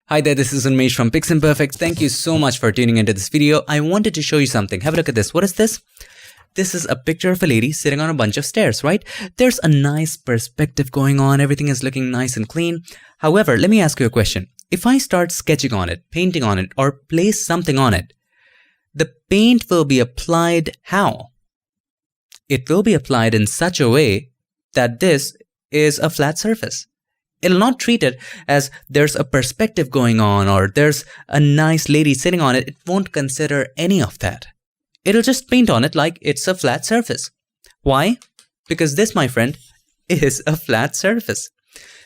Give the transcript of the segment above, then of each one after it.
Hi there, this is Unmesh from Piximperfect. Thank you so much for tuning into this video. I wanted to show you something. Have a look at this. What is this? This is a picture of a lady sitting on a bunch of stairs, right? There's a nice perspective going on. Everything is looking nice and clean. However, let me ask you a question. If I start sketching on it, painting on it, or place something on it, the paint will be applied how? It will be applied in such a way that this is a flat surface. It'll not treat it as there's a perspective going on or there's a nice lady sitting on it. It won't consider any of that. It'll just paint on it like it's a flat surface. Why? Because this, my friend, is a flat surface.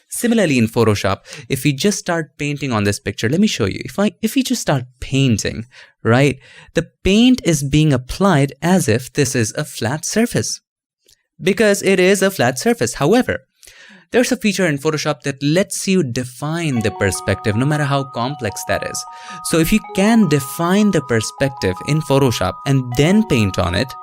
Similarly in Photoshop, if we just start painting on this picture, let me show you. If we just start painting, right, the paint is being applied as if this is a flat surface. Because it is a flat surface. However, there's a feature in Photoshop that lets you define the perspective no matter how complex that is. So if you can define the perspective in Photoshop and then paint on it,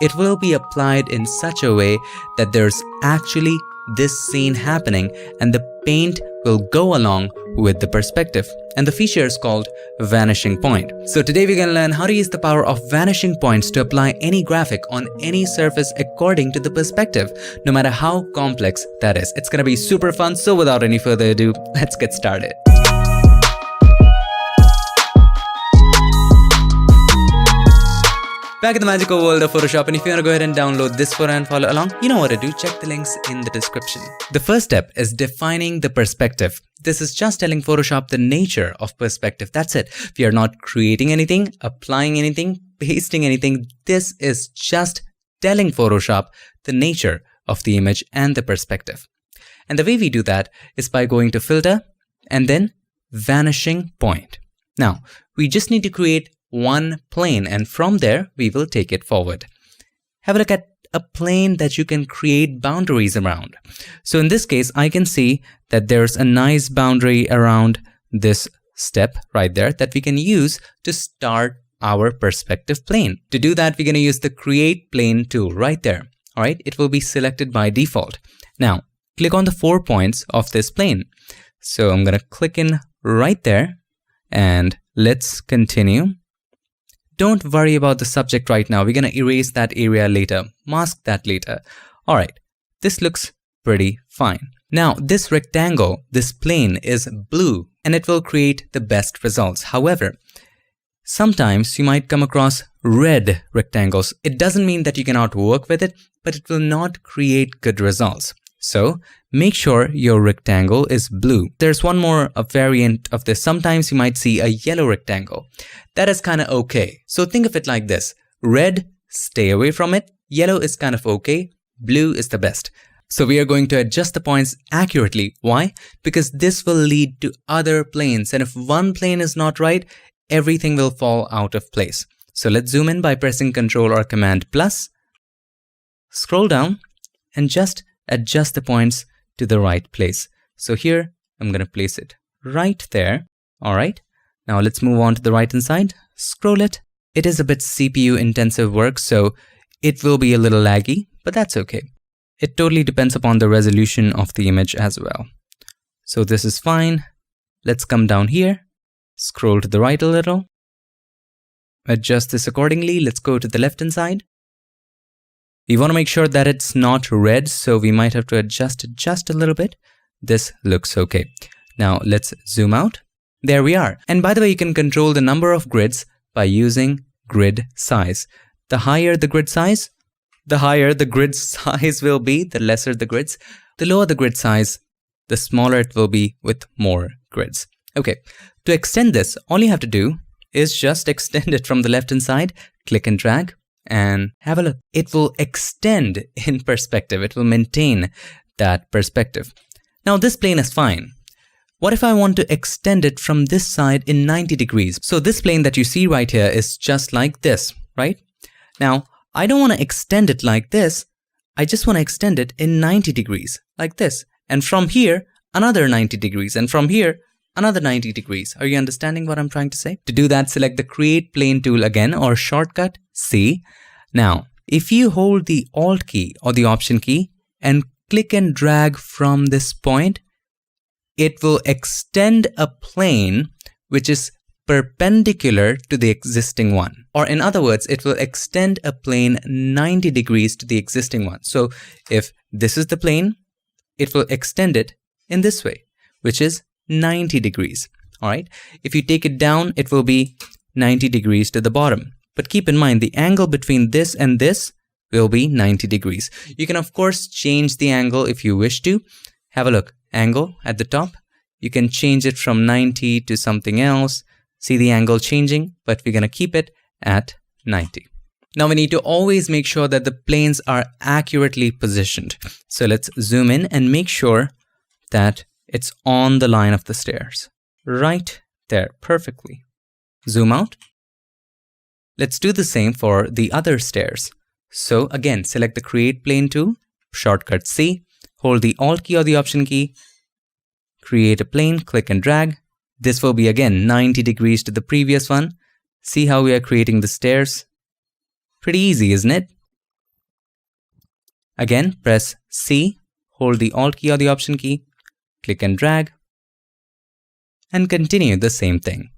it will be applied in such a way that there's actually this scene happening and the paint will go along with the perspective. And the feature is called vanishing point. So today we're going to learn how to use the power of vanishing points to apply any graphic on any surface according to the perspective, no matter how complex that is. It's going to be super fun. So without any further ado, let's get started. Back in the magical world of Photoshop, and if you want to go ahead and download this photo and follow along, you know what to do. Check the links in the description. The first step is defining the perspective. This is just telling Photoshop the nature of perspective. That's it. We are not creating anything, applying anything, pasting anything. This is just telling Photoshop the nature of the image and the perspective. And the way we do that is by going to Filter and then Vanishing Point. Now, we just need to create one plane, and from there we will take it forward. Have a look at a plane that you can create boundaries around. So in this case, I can see that there's a nice boundary around this step right there that we can use to start our perspective plane. To do that, we're going to use the Create Plane tool right there. All right, it will be selected by default. Now, click on the 4 points of this plane. So I'm going to click in right there and let's continue. Don't worry about the subject right now. We're going to erase that area later, mask that later. All right, this looks pretty fine. Now, this rectangle, this plane is blue and it will create the best results. However, sometimes you might come across red rectangles. It doesn't mean that you cannot work with it, but it will not create good results. So make sure your rectangle is blue. There's one more variant of this. Sometimes you might see a yellow rectangle. That is kind of okay. So think of it like this. Red, stay away from it. Yellow is kind of okay. Blue is the best. So we are going to adjust the points accurately. Why? Because this will lead to other planes. And if one plane is not right, everything will fall out of place. So let's zoom in by pressing Ctrl or Command plus. Scroll down and just adjust the points to the right place. So here, I'm going to place it right there. All right. Now let's move on to the right hand side. Scroll it. It is a bit CPU intensive work, so it will be a little laggy, but that's okay. It totally depends upon the resolution of the image as well. So this is fine. Let's come down here. Scroll to the right a little. Adjust this accordingly. Let's go to the left hand side. We want to make sure that it's not red, so we might have to adjust it just a little bit. This looks okay. Now let's zoom out. There we are. And by the way, you can control the number of grids by using grid size. The higher the grid size, the higher the grid size will be, the lesser the grids. The lower the grid size, the smaller it will be with more grids. Okay, to extend this, all you have to do is just extend it from the left hand side, click and drag. And have a look. It will extend in perspective. It will maintain that perspective. Now this plane is fine. What if I want to extend it from this side in 90 degrees? So this plane that you see right here is just like this, right? Now, I don't want to extend it like this. I just want to extend it in 90 degrees, like this. And from here, another 90 degrees. And from here, another 90 degrees. Are you understanding what I'm trying to say? To do that, select the Create Plane tool again or shortcut C. Now, if you hold the Alt key or the Option key and click and drag from this point, it will extend a plane which is perpendicular to the existing one. Or in other words, it will extend a plane 90 degrees to the existing one. So if this is the plane, it will extend it in this way, which is 90 degrees. All right. If you take it down, it will be 90 degrees to the bottom. But keep in mind, the angle between this and this will be 90 degrees. You can, of course, change the angle if you wish to. Have a look. Angle at the top. You can change it from 90 to something else. See the angle changing, but we're going to keep it at 90. Now we need to always make sure that the planes are accurately positioned. So let's zoom in and make sure that it's on the line of the stairs. Right there, perfectly. Zoom out. Let's do the same for the other stairs. So again, select the Create Plane tool, shortcut C, hold the Alt key or the Option key, create a plane, click and drag. This will be again 90 degrees to the previous one. See how we are creating the stairs? Pretty easy, isn't it? Again, press C, hold the Alt key or the Option key, click and drag, and continue the same thing.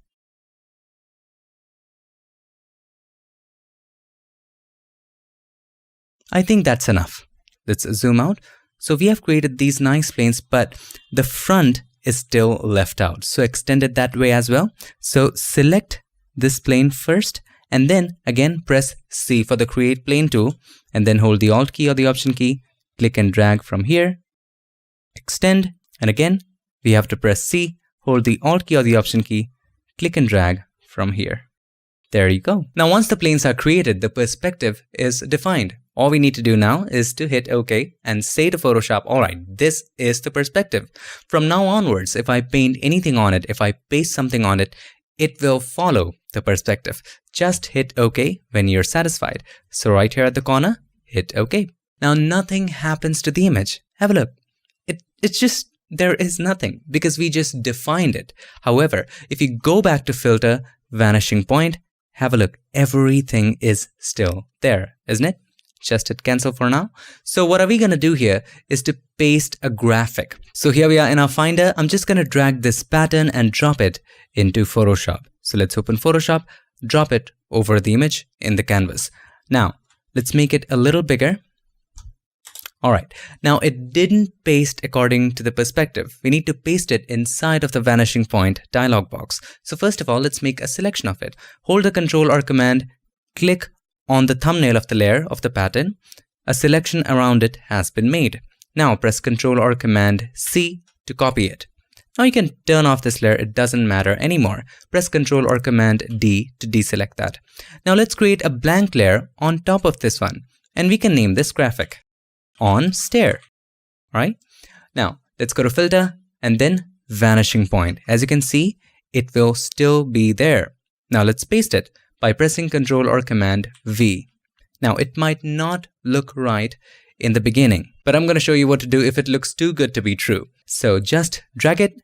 I think that's enough. Let's zoom out. So we have created these nice planes, but the front is still left out. So extend it that way as well. So select this plane first and then again press C for the Create Plane tool and then hold the Alt key or the Option key, click and drag from here, extend, and again we have to press C, hold the Alt key or the Option key, click and drag from here. There you go. Now once the planes are created, the perspective is defined. All we need to do now is to hit OK and say to Photoshop, alright, this is the perspective. From now onwards, if I paint anything on it, if I paste something on it, it will follow the perspective. Just hit OK when you're satisfied. So right here at the corner, hit OK. Now nothing happens to the image. Have a look. It's just, there is nothing because we just defined it. However, if you go back to Filter, Vanishing Point, have a look. Everything is still there, isn't it? Just hit cancel for now. So what are we going to do here is to paste a graphic. So here we are in our Finder. I'm just going to drag this pattern and drop it into Photoshop. So let's open Photoshop, drop it over the image in the canvas. Now let's make it a little bigger. All right. Now it didn't paste according to the perspective. We need to paste it inside of the Vanishing Point dialog box. So first of all, let's make a selection of it. Hold the Control or Command, click on the thumbnail of the layer of the pattern. A selection around it has been made. Now press Control or Command C to copy it. Now you can turn off this layer, it doesn't matter anymore. Press Control or Command D to deselect that. Now let's create a blank layer on top of this one and we can name this graphic on stair. Right? Now let's go to Filter and then Vanishing Point. As you can see, it will still be there. Now let's paste it by pressing Control or Command V. Now it might not look right in the beginning, but I'm going to show you what to do if it looks too good to be true. So just drag it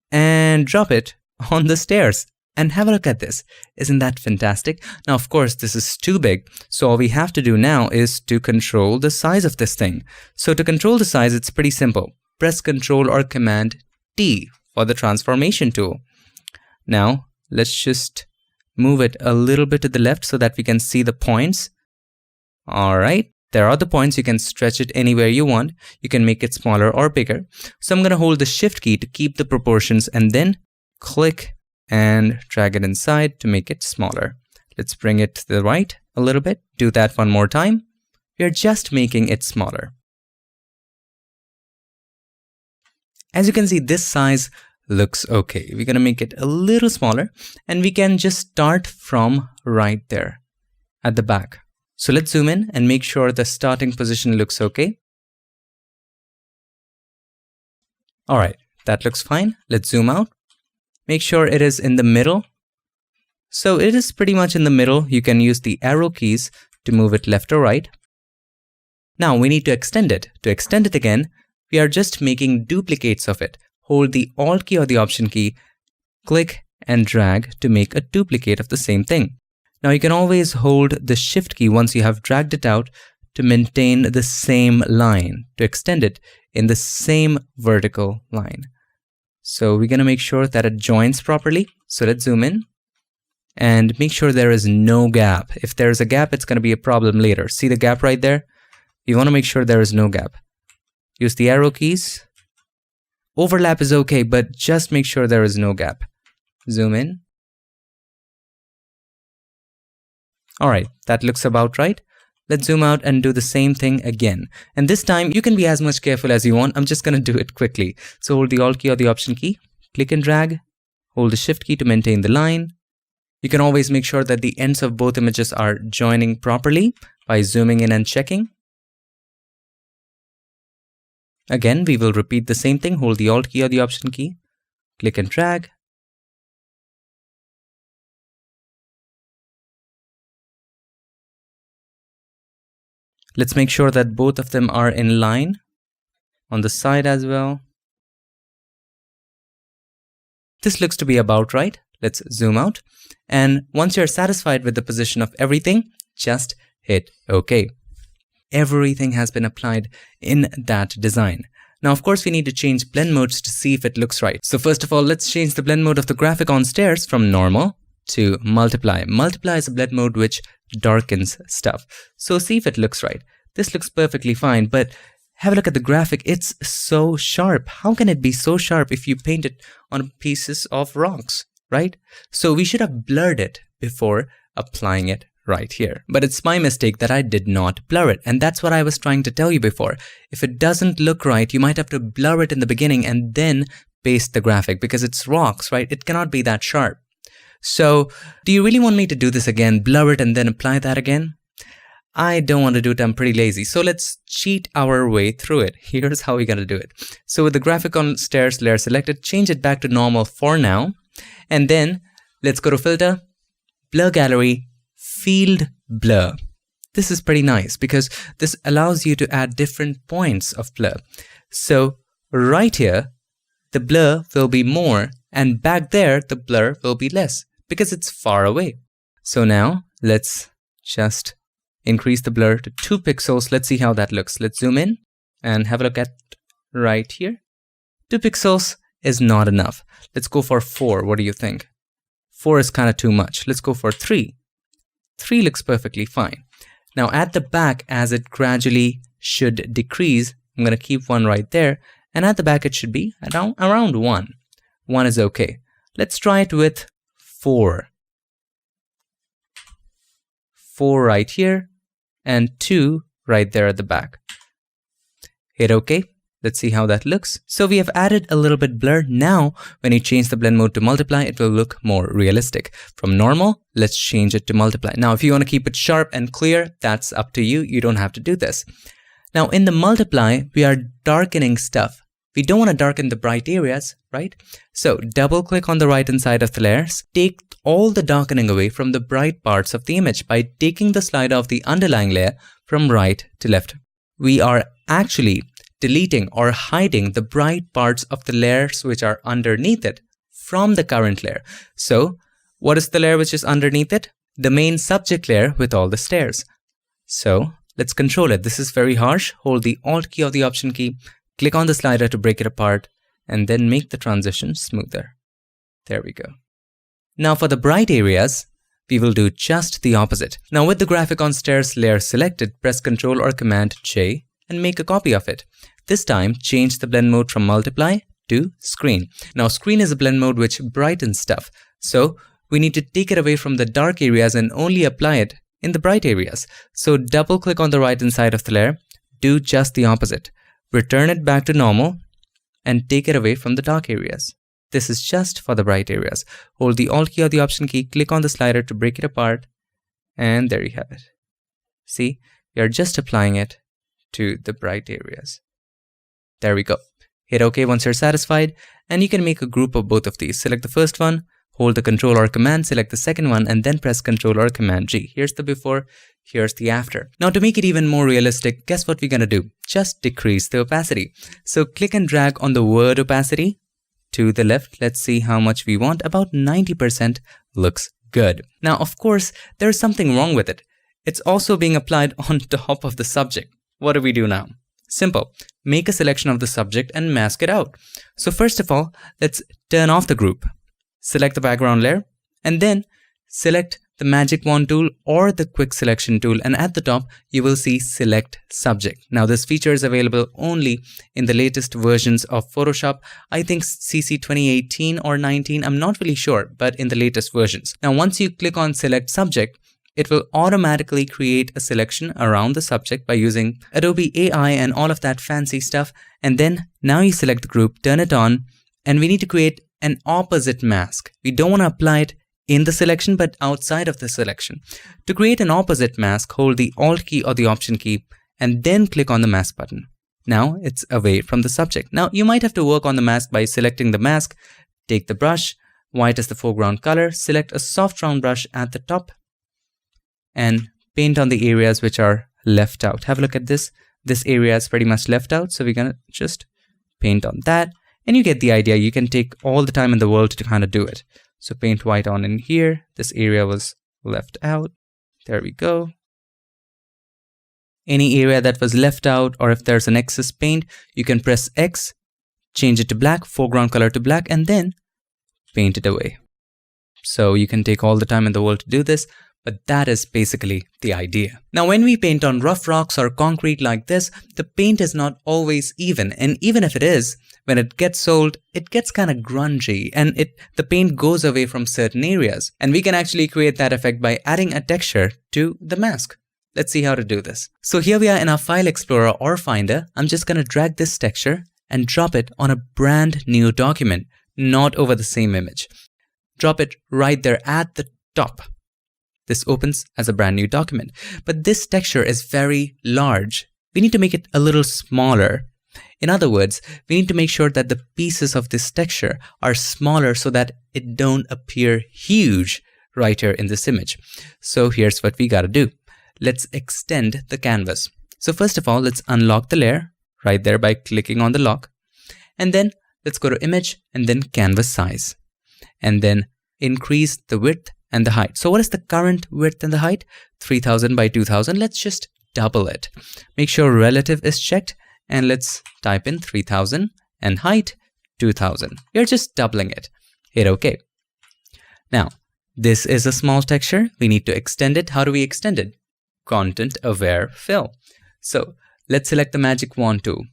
and drop it on the stairs and have a look at this. Isn't that fantastic? Now of course this is too big, so all we have to do now is to control the size of this thing. So to control the size, it's pretty simple. Press Control or Command T for the transformation tool. Now let's just move it a little bit to the left so that we can see the points. All right, there are the points. You can stretch it anywhere you want. You can make it smaller or bigger. So I'm going to hold the Shift key to keep the proportions and then click and drag it inside to make it smaller. Let's bring it to the right a little bit. Do that one more time. We're just making it smaller. As you can see, this size looks okay. We're going to make it a little smaller and we can just start from right there at the back. So let's zoom in and make sure the starting position looks okay. All right, that looks fine. Let's zoom out. Make sure it is in the middle. So it is pretty much in the middle. You can use the arrow keys to move it left or right. Now we need to extend it. To extend it again, we are just making duplicates of it. Hold the Alt key or the Option key, click and drag to make a duplicate of the same thing. Now you can always hold the Shift key once you have dragged it out to maintain the same line, to extend it in the same vertical line. So we're going to make sure that it joins properly. So let's zoom in and make sure there is no gap. If there's a gap, it's going to be a problem later. See the gap right there? You want to make sure there is no gap. Use the arrow keys. Overlap is okay, but just make sure there is no gap. Zoom in. All right, that looks about right. Let's zoom out and do the same thing again. And this time you can be as much careful as you want. I'm just going to do it quickly. So hold the Alt key or the Option key, click and drag, hold the Shift key to maintain the line. You can always make sure that the ends of both images are joining properly by zooming in and checking. Again, we will repeat the same thing. Hold the Alt key or the Option key, click and drag. Let's make sure that both of them are in line on the side as well. This looks to be about right. Let's zoom out. And once you're satisfied with the position of everything, just hit OK. Everything has been applied in that design. Now, of course, we need to change blend modes to see if it looks right. So first of all, let's change the blend mode of the graphic on stairs from normal to multiply. Multiply is a blend mode which darkens stuff. So see if it looks right. This looks perfectly fine, but have a look at the graphic. It's so sharp. How can it be so sharp if you paint it on pieces of rocks, right? So we should have blurred it before applying it right here. But it's my mistake that I did not blur it. And that's what I was trying to tell you before. If it doesn't look right, you might have to blur it in the beginning and then paste the graphic because it's rocks, right? It cannot be that sharp. So do you really want me to do this again, blur it and then apply that again? I don't want to do it. I'm pretty lazy. So let's cheat our way through it. Here's how we're going to do it. So with the graphic on stairs layer selected, change it back to normal for now. And then let's go to Filter, Blur Gallery, Field Blur. This is pretty nice because this allows you to add different points of blur. So right here, the blur will be more, and back there, the blur will be less because it's far away. So now let's just increase the blur to 2 pixels. Let's see how that looks. Let's zoom in and have a look at right here. 2 pixels is not enough. Let's go for 4. What do you think? 4 is kind of too much. Let's go for 3. 3 looks perfectly fine. Now at the back, as it gradually should decrease, I'm going to keep 1 right there. And at the back, it should be around 1. 1 is okay. Let's try it with 4. 4 right here and 2 right there at the back. Hit OK. Let's see how that looks. So we have added a little bit blur. Now, when you change the blend mode to multiply, it will look more realistic. From normal, let's change it to multiply. Now, if you want to keep it sharp and clear, that's up to you. You don't have to do this. Now, in the multiply, we are darkening stuff. We don't want to darken the bright areas, right? So double click on the right hand side of the layers. Take all the darkening away from the bright parts of the image by taking the slider of the underlying layer from right to left. We are actually deleting or hiding the bright parts of the layers which are underneath it from the current layer. So what is the layer which is underneath it? The main subject layer with all the stairs. So let's control it. This is very harsh. Hold the Alt key or the Option key, click on the slider to break it apart, and then make the transition smoother. There we go. Now for the bright areas, we will do just the opposite. Now with the graphic on stairs layer selected, press Ctrl or Command J and make a copy of it. This time, change the blend mode from multiply to screen. Now screen is a blend mode which brightens stuff. So we need to take it away from the dark areas and only apply it in the bright areas. So double click on the right hand side of the layer, do just the opposite. Return it back to normal and take it away from the dark areas. This is just for the bright areas. Hold the Alt key or the Option key, click on the slider to break it apart, and there you have it. See, you're just applying it to the bright areas. There we go. Hit OK once you're satisfied, and you can make a group of both of these. Select the first one, hold the Ctrl or Command, select the second one, and then press Ctrl or Command G. Here's the before, here's the after. Now to make it even more realistic, guess what we're gonna do? Just decrease the opacity. So click and drag on the word opacity to the left. Let's see how much we want. About 90% looks good. Now, of course, there's something wrong with it. It's also being applied on top of the subject. What do we do now? Simple. make a selection of the subject and mask it out. So first of all, let's turn off the group. Select the background layer and then select the magic wand tool or the quick selection tool, and at the top you will see select subject. Now this feature is available only in the latest versions of Photoshop. I think CC 2018 or 19, I'm not really sure, but in the latest versions. Now once you click on select subject, it will automatically create a selection around the subject by using Adobe AI and all of that fancy stuff. And then now you select the group, turn it on, and we need to create an opposite mask. We don't want to apply it in the selection, but outside of the selection. To create an opposite mask, hold the Alt key or the Option key and then click on the mask button. Now it's away from the subject. Now you might have to work on the mask by selecting the mask, take the brush, white as the foreground color, select a soft round brush at the top, and paint on the areas which are left out. Have a look at this. This area is pretty much left out, so we're gonna just paint on that. And you get the idea. You can take all the time in the world to kind of do it. So paint white on in here. This area was left out. There we go. Any area that was left out, or if there's an excess paint, you can press X, change it to black, foreground color to black, and then paint it away. So you can take all the time in the world to do this. But that is basically the idea. Now, when we paint on rough rocks or concrete like this, the paint is not always even. And even if it is, when it gets sold, it gets kind of grungy and the paint goes away from certain areas. And we can actually create that effect by adding a texture to the mask. Let's see how to do this. So here we are in our File Explorer or Finder. I'm just going to drag this texture and drop it on a brand new document, not over the same image. Drop it right there at the top. This opens as a brand new document, but this texture is very large. We need to make it a little smaller. In other words, we need to make sure that the pieces of this texture are smaller so that it don't appear huge right here in this image. So here's what we gotta do. Let's extend the canvas. So first of all, let's unlock the layer right there by clicking on the lock. And then let's go to Image and then Canvas Size. And then increase the width and the height. So what is the current width and the height? 3000 by 2000. Let's just double it. Make sure relative is checked and let's type in 3000 and height 2000. You're just doubling it. Hit OK. Now, this is a small texture. We need to extend it. How do we extend it? Content Aware Fill. So let's select the magic wand tool.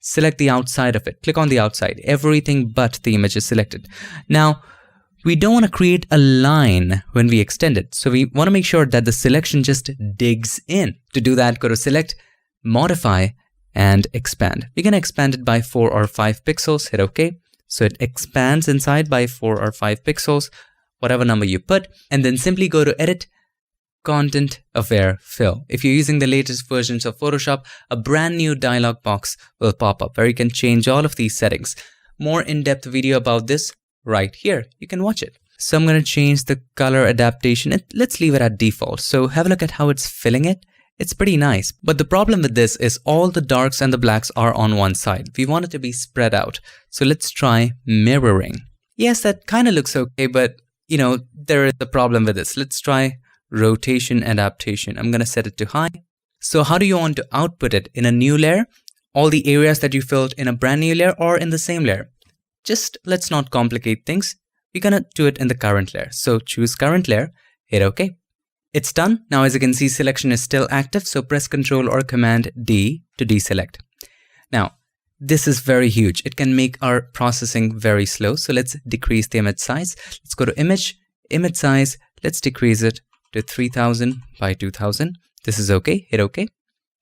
Select the outside of it. Click on the outside. Everything but the image is selected. Now, we don't want to create a line when we extend it. So we want to make sure that the selection just digs in. To do that, go to Select, Modify, and Expand. We're going to expand it by 4 or 5 pixels. Hit OK. So it expands inside by 4 or 5 pixels, whatever number you put. And then simply go to Edit, Content Aware Fill. If you're using the latest versions of Photoshop, a brand new dialog box will pop up where you can change all of these settings. More in-depth video about this right here. You can watch it. So I'm going to change the color adaptation. Let's leave it at default. So have a look at how it's filling it. It's pretty nice. But the problem with this is all the darks and the blacks are on one side. We want it to be spread out. So let's try mirroring. Yes, that kind of looks okay, but you know, there is a problem with this. Let's try rotation adaptation. I'm going to set it to high. So how do you want to output it? In a new layer? All the areas that you filled in a brand new layer or in the same layer? Just let's not complicate things. We're going to do it in the current layer. So choose current layer, hit OK. It's done. Now, as you can see, selection is still active. So press Ctrl or Command D to deselect. Now, this is very huge. It can make our processing very slow. So let's decrease the image size. Let's go to Image, Image Size. Let's decrease it to 3000 by 2000. This is OK. Hit OK.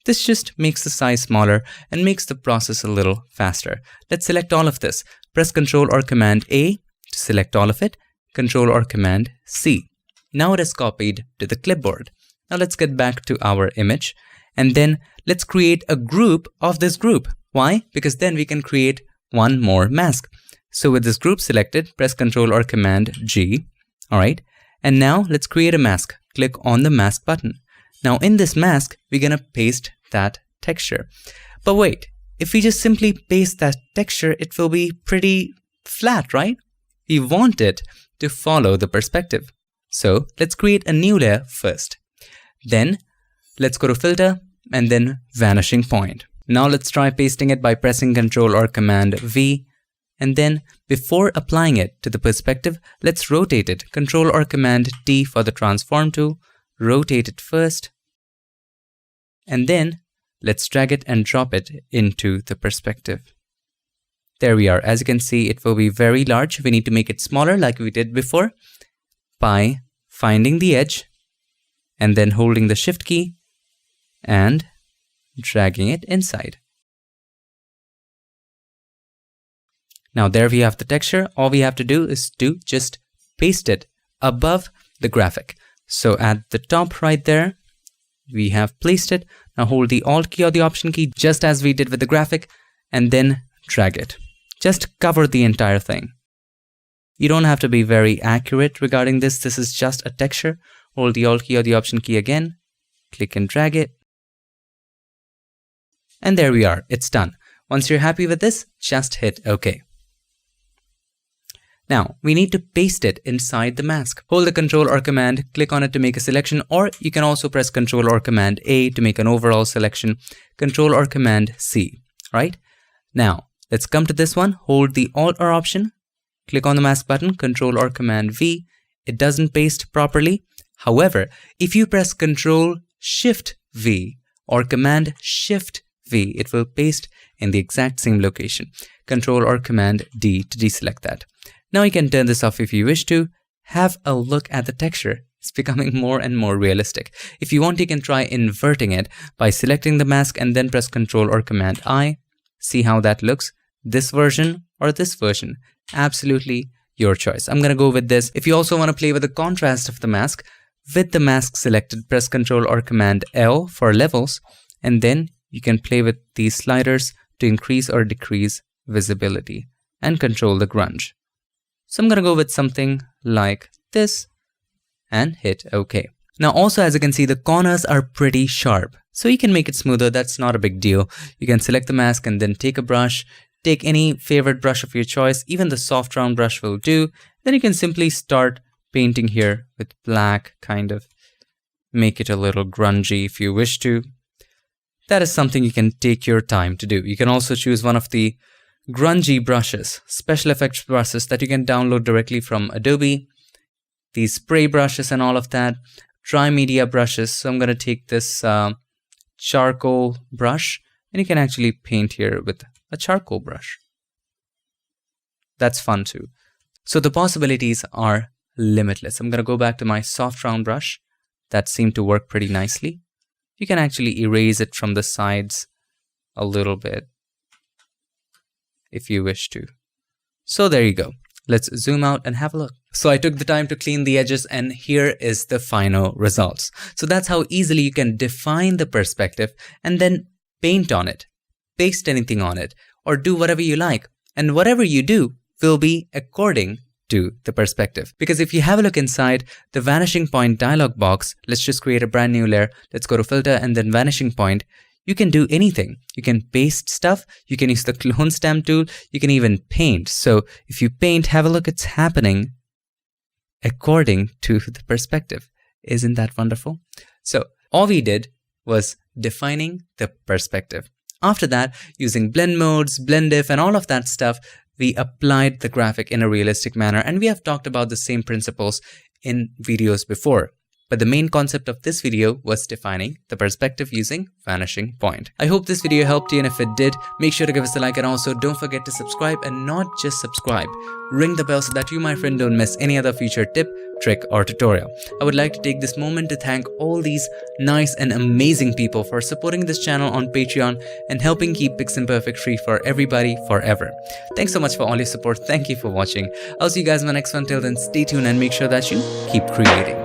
This just makes the size smaller and makes the process a little faster. Let's select all of this. Press Ctrl or Command A to select all of it. Ctrl or Command C. Now it is copied to the clipboard. Now let's get back to our image and then let's create a group of this group. Why? Because then we can create one more mask. So with this group selected, press Ctrl or Command G. All right. And now let's create a mask. Click on the mask button. Now in this mask, we're going to paste that texture. But wait, if we just simply paste that texture, it will be pretty flat, right? We want it to follow the perspective. So let's create a new layer first. Then let's go to Filter and then Vanishing Point. Now let's try pasting it by pressing Ctrl or Command V. And then before applying it to the perspective, let's rotate it. Ctrl or Command T for the transform tool. Rotate it first. And then let's drag it and drop it into the perspective. There we are. As you can see, it will be very large. We need to make it smaller like we did before by finding the edge and then holding the Shift key and dragging it inside. Now there we have the texture. All we have to do is to just paste it above the graphic. So at the top right there, we have placed it. Now hold the Alt key or the Option key just as we did with the graphic and then drag it. Just cover the entire thing. You don't have to be very accurate regarding this. This is just a texture. Hold the Alt key or the Option key again. Click and drag it. And there we are. It's done. Once you're happy with this, just hit OK. Now, we need to paste it inside the mask. Hold the Ctrl or Command, click on it to make a selection, or you can also press Ctrl or Command A to make an overall selection, Ctrl or Command C, right? Now, let's come to this one, hold the Alt or Option, click on the mask button, Ctrl or Command V. It doesn't paste properly. However, if you press Ctrl Shift V or Command Shift V, it will paste in the exact same location. Ctrl or Command D to deselect that. Now you can turn this off if you wish to. Have a look at the texture. It's becoming more and more realistic. If you want, you can try inverting it by selecting the mask and then press Ctrl or Command I. See how that looks. This version or this version. Absolutely your choice. I'm going to go with this. If you also want to play with the contrast of the mask, with the mask selected, press Ctrl or Command L for levels, and then you can play with these sliders to increase or decrease visibility and control the grunge. So I'm going to go with something like this and hit OK. Now also, as you can see, the corners are pretty sharp. So you can make it smoother. That's not a big deal. You can select the mask and then take a brush. Take any favorite brush of your choice. Even the soft round brush will do. Then you can simply start painting here with black, kind of make it a little grungy if you wish to. That is something you can take your time to do. You can also choose one of the grungy brushes, special effects brushes that you can download directly from Adobe. These spray brushes and all of that. Dry media brushes. So I'm going to take this charcoal brush and you can actually paint here with a charcoal brush. That's fun too. So the possibilities are limitless. I'm going to go back to my soft round brush. That seemed to work pretty nicely. You can actually erase it from the sides a little bit if you wish to. So there you go. Let's zoom out and have a look. So I took the time to clean the edges and here is the final results. So that's how easily you can define the perspective and then paint on it, paste anything on it, or do whatever you like. And whatever you do will be according to the perspective. Because if you have a look inside the vanishing point dialog box, let's just create a brand new layer. Let's go to filter and then vanishing point. You can do anything. You can paste stuff. You can use the clone stamp tool. You can even paint. So if you paint, have a look, it's happening according to the perspective. Isn't that wonderful? So all we did was defining the perspective. After that, using blend modes, blend if, and all of that stuff, we applied the graphic in a realistic manner. And we have talked about the same principles in videos before. But the main concept of this video was defining the perspective using vanishing point. I hope this video helped you, and if it did, make sure to give us a like and also don't forget to subscribe, and not just subscribe. Ring the bell so that you, my friend, don't miss any other future tip, trick or tutorial. I would like to take this moment to thank all these nice and amazing people for supporting this channel on Patreon and helping keep Piximperfect free for everybody forever. Thanks so much for all your support. Thank you for watching. I'll see you guys in my next one. Till then, stay tuned and make sure that you keep creating.